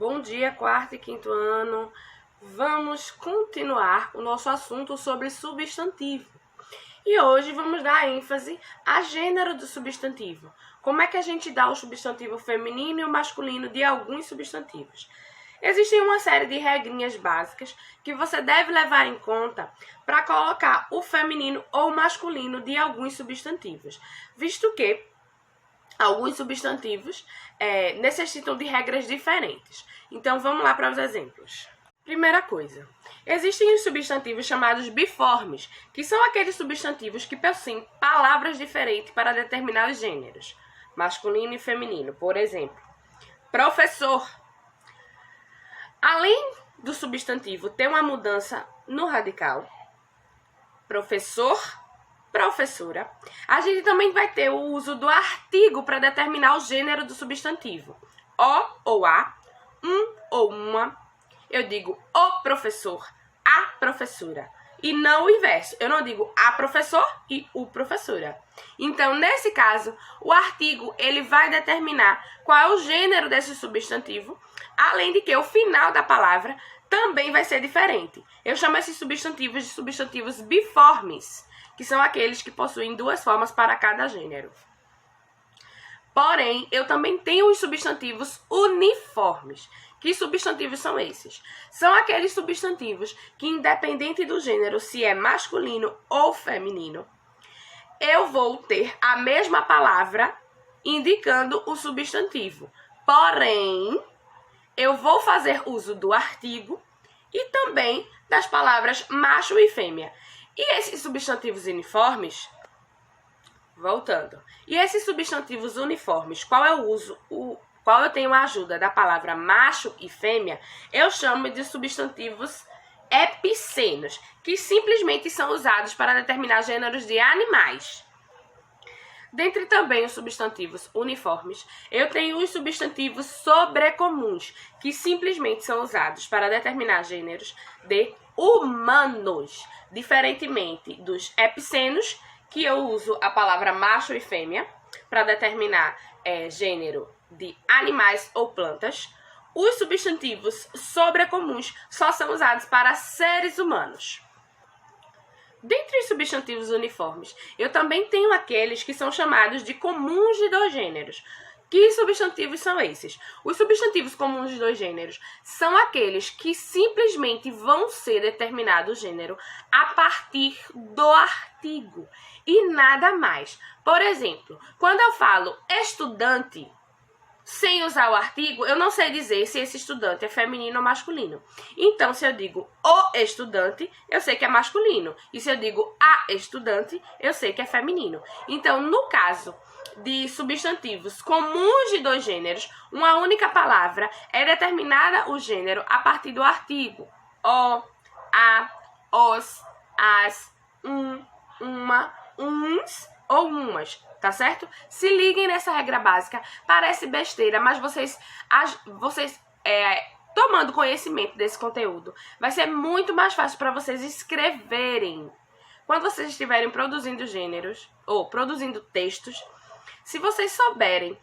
Bom dia, quarto e quinto ano. Vamos continuar o nosso assunto sobre substantivo. E hoje vamos dar ênfase a gênero do substantivo. Como é que a gente dá o substantivo feminino e o masculino de alguns substantivos? Existem uma série de regrinhas básicas que você deve levar em conta para colocar o feminino ou masculino de alguns substantivos, visto que alguns substantivos necessitam de regras diferentes. Então, vamos lá para os exemplos. Primeira coisa, existem os substantivos chamados biformes, que são aqueles substantivos que possuem palavras diferentes para determinados gêneros, masculino e feminino. Por exemplo, professor. Além do substantivo ter uma mudança no radical, professor, professora, a gente também vai ter o uso do artigo para determinar o gênero do substantivo. O ou a, um ou uma. Eu digo o professor, a professora. E não o inverso. Eu não digo a professor e o professora. Então, nesse caso, o artigo ele vai determinar qual é o gênero desse substantivo, além de que o final da palavra também vai ser diferente. Eu chamo esses substantivos de substantivos biformes, que são aqueles que possuem duas formas para cada gênero. Porém, eu também tenho os substantivos uniformes. Que substantivos são esses? São aqueles substantivos que, independente do gênero, se é masculino ou feminino, eu vou ter a mesma palavra indicando o substantivo. Porém, eu vou fazer uso do artigo e também das palavras macho e fêmea. E esses substantivos uniformes, voltando, e esses substantivos uniformes, qual é o uso, qual eu tenho a ajuda da palavra macho e fêmea, eu chamo de substantivos epicenos, que simplesmente são usados para determinar gêneros de animais. Dentre também os substantivos uniformes, eu tenho os substantivos sobrecomuns, que simplesmente são usados para determinar gêneros de humanos, diferentemente dos epicenos, que eu uso a palavra macho e fêmea para determinar gênero de animais ou plantas. Os substantivos sobrecomuns só são usados para seres humanos. Dentre os substantivos uniformes, eu também tenho aqueles que são chamados de comuns de dois gêneros. Que substantivos são esses? Os substantivos comuns de dois gêneros são aqueles que simplesmente vão ser determinado o gênero a partir do artigo e nada mais. Por exemplo, quando eu falo estudante, sem usar o artigo, eu não sei dizer se esse estudante é feminino ou masculino. Então, se eu digo o estudante, eu sei que é masculino. E se eu digo a estudante, eu sei que é feminino. Então, no caso de substantivos comuns de dois gêneros, uma única palavra é determinada o gênero a partir do artigo. O, a, os, as, uma, uns ou umas. Tá certo? Se liguem nessa regra básica. Parece besteira, mas vocês tomando conhecimento desse conteúdo, vai ser muito mais fácil para vocês escreverem. Quando vocês estiverem produzindo gêneros ou produzindo textos, se vocês souberem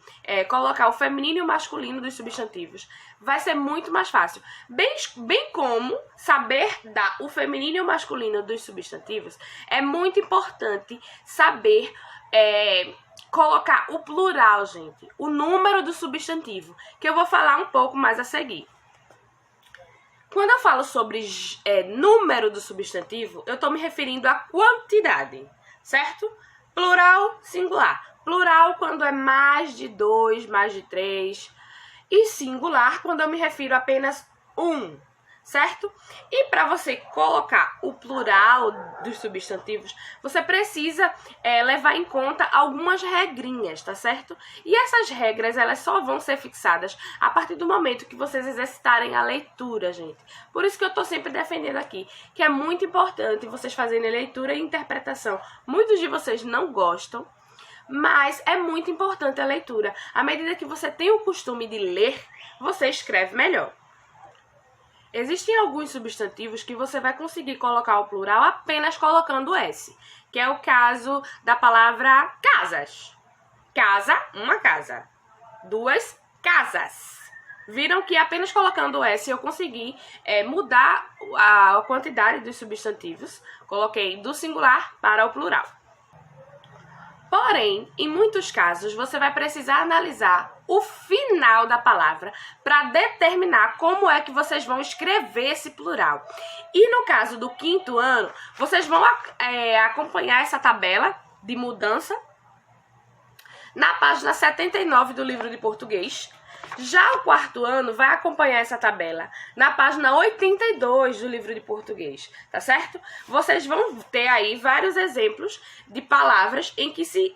colocar o feminino e o masculino dos substantivos, vai ser muito mais fácil. Bem como saber dar o feminino e o masculino dos substantivos, é muito importante saber colocar o plural, gente. O número do substantivo, que eu vou falar um pouco mais a seguir. Quando eu falo sobre número do substantivo, eu estou me referindo à quantidade, certo? Plural, singular. Plural quando é mais de 2, mais de 3. E singular quando eu me refiro a apenas um, certo? E para você colocar o plural dos substantivos, você precisa levar em conta algumas regrinhas, tá certo? E essas regras, elas só vão ser fixadas a partir do momento que vocês exercitarem a leitura, gente. Por isso que eu tô sempre defendendo aqui, que é muito importante vocês fazerem leitura e interpretação. Muitos de vocês não gostam, mas é muito importante a leitura. À medida que você tem o costume de ler, você escreve melhor. Existem alguns substantivos que você vai conseguir colocar o plural apenas colocando S, que é o caso da palavra casas. Casa, uma casa. Duas casas. Viram que apenas colocando S eu consegui mudar a quantidade dos substantivos. Coloquei do singular para o plural. Porém, em muitos casos, você vai precisar analisar o final da palavra para determinar como é que vocês vão escrever esse plural. E no caso do 5º ano, vocês vão acompanhar essa tabela de mudança na página 79 do livro de português. Já o 4º ano vai acompanhar essa tabela na página 82 do livro de português, tá certo? Vocês vão ter aí vários exemplos de palavras em que se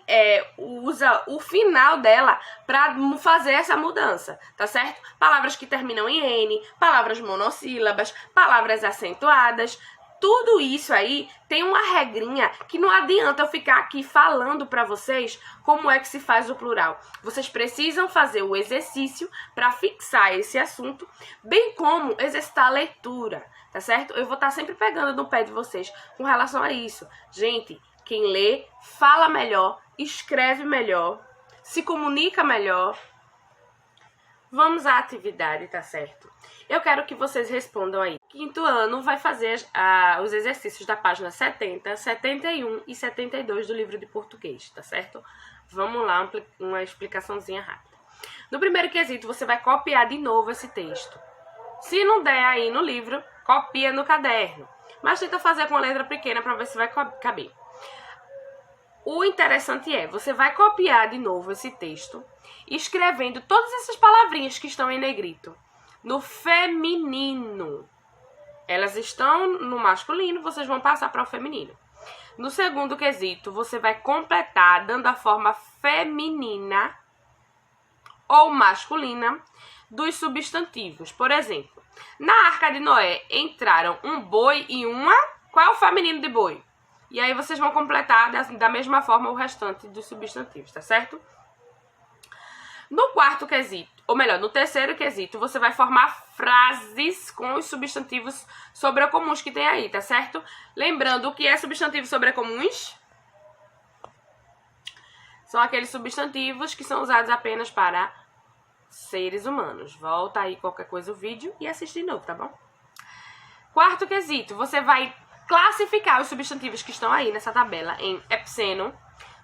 usa o final dela para fazer essa mudança, tá certo? Palavras que terminam em N, palavras monossílabas, palavras acentuadas. Tudo isso aí tem uma regrinha que não adianta eu ficar aqui falando para vocês como é que se faz o plural. Vocês precisam fazer o exercício para fixar esse assunto, bem como exercitar a leitura, tá certo? Eu vou estar sempre pegando no pé de vocês com relação a isso. Gente, quem lê, fala melhor, escreve melhor, se comunica melhor. Vamos à atividade, tá certo? Eu quero que vocês respondam aí. 5º ano vai fazer os exercícios da página 70, 71 e 72 do livro de português, tá certo? Vamos lá, uma explicaçãozinha rápida. No primeiro quesito, você vai copiar de novo esse texto. Se não der aí no livro, copia no caderno. Mas tenta fazer com a letra pequena para ver se vai caber. O interessante você vai copiar de novo esse texto, escrevendo todas essas palavrinhas que estão em negrito no feminino. Elas estão no masculino, vocês vão passar para o feminino. No segundo quesito, você vai completar dando a forma feminina ou masculina dos substantivos. Por exemplo, na Arca de Noé entraram um boi e uma... Qual é o feminino de boi? E aí vocês vão completar da mesma forma o restante dos substantivos, tá certo? No quarto quesito, ou melhor, no terceiro quesito, você vai formar frases com os substantivos sobrecomuns que tem aí, tá certo? Lembrando o que é substantivos sobrecomuns? São aqueles substantivos que são usados apenas para seres humanos. Volta aí qualquer coisa o vídeo e assiste de novo, tá bom? Quarto quesito, você vai classificar os substantivos que estão aí nessa tabela em epseno,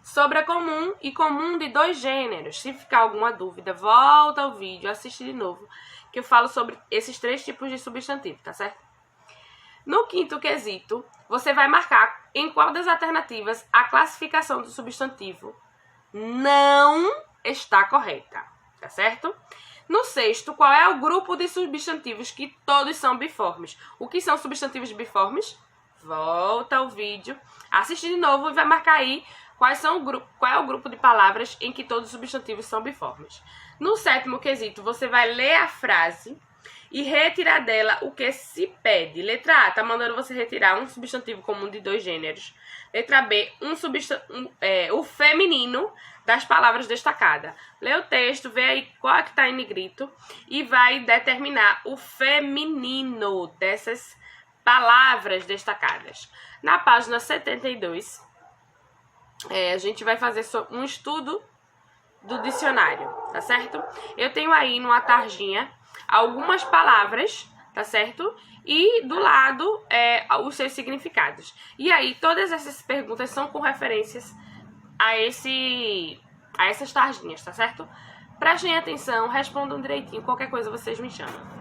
sobrecomum e comum de 2 gêneros. Se ficar alguma dúvida, volta ao vídeo, assiste de novo, que eu falo sobre esses 3 tipos de substantivo, tá certo? No quinto quesito, você vai marcar em qual das alternativas a classificação do substantivo não está correta, tá certo? No sexto, qual é o grupo de substantivos que todos são biformes? O que são substantivos biformes? Volta ao vídeo, assiste de novo e vai marcar aí qual é o grupo de palavras em que todos os substantivos são biformes. No sétimo quesito, você vai ler a frase e retirar dela o que se pede. Letra A, tá mandando você retirar um substantivo comum de 2 gêneros. Letra B, o feminino das palavras destacadas. Lê o texto, vê aí qual é que tá em negrito e vai determinar o feminino dessas palavras destacadas. Na página 72, a gente vai fazer um estudo do dicionário, tá certo? Eu tenho aí numa tarjinha algumas palavras, tá certo? E do lado os seus significados. E aí todas essas perguntas são com referências a essas tarjinhas, tá certo? Prestem atenção, respondam direitinho, qualquer coisa vocês me chamam.